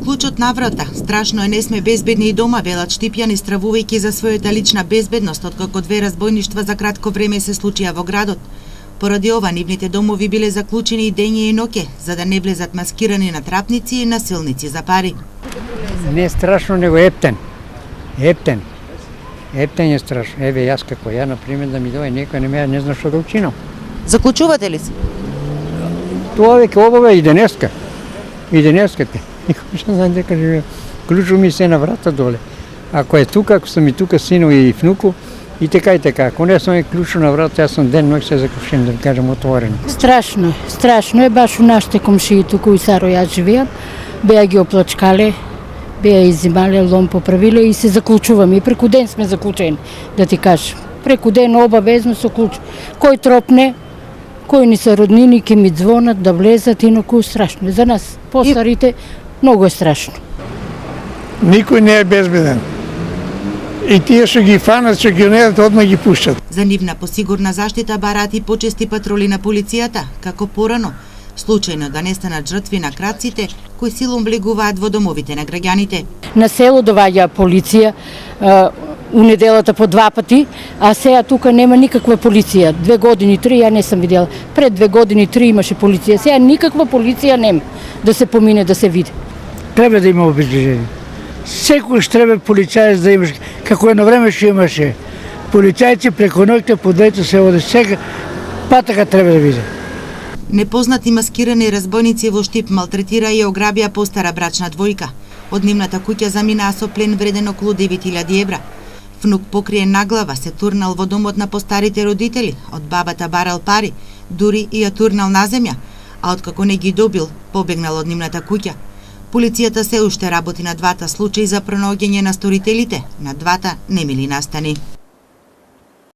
Клучот на врата, страшно е не сме безбедни и дома, велат Штипјани, стравувајќи за својата лична безбедност, откако 2 разбойништва за кратко време се случија во градот. Поради ова, нивните домови биле заклучени и дење и ноќе, за да не влезат маскирани натрапници и насилници за пари. Не е страшно, него ептен. Ептен е страшно. Еве, јас како ја, например, да ми дојде некој, не знам што да учинам. Заклучувате ли се? Тоа веќе обава и денеска. И денескате. Никој што знам дека живеам. Клучу ми се на врата доле. Ако е тука, ако сум и тука сино и внуку, и така и така. Ако не сум е клучу на врата, јас сум ден ноќ се закушен, да кажем, отворено. Страшно е, баш у нашите комшии туку и Саро јас живеам. Беа ги оплачкале, беа изимале, лом поправиле и се заклучуваме. И преку ден сме заклучени, да ти кажем. Преку ден обавезно се клучу. Кој тропне, кои ни се роднини, ке ми звонат да влезат, инаку страшно. За нас, постарите, многу е страшно. Никој не е безбеден. И тие што ги фанат, што ги онедат, одма ги пуштат. За нивна посигурна заштита бараат и почести патроли на полицијата, како порано, случајно да не станат жртви на крадците кои силом влегуваат во домовите на граѓаните. На село доаѓа полиција, у неделата по 2 пати, а сега тука нема никаква полиција. 2 години, 3, ја не сам видела. Пред 2 години, 3 имаше полиција. Сега никаква полиција нема да се помине, да се види. Треба да има обезбедение. Секој треба полицаец да имаш, како едно време што имаше полицајци преку ноќта по двете се оде, сега патака треба да види. Непознати маскирани разбойници во Штип малтретира и ограбија постара брачна двојка. Од нивната куќа заминаа со плен вреден околу 9000 евра. Внук покриен на глава се турнал во домот на постарите родители, од бабата барал пари, дури и ја турнал на земја, а откако не ги добил, побегнал од нивната куќа. Полицијата се уште работи на двата случаи за пронаоѓање на сторителите, на двата немили настани.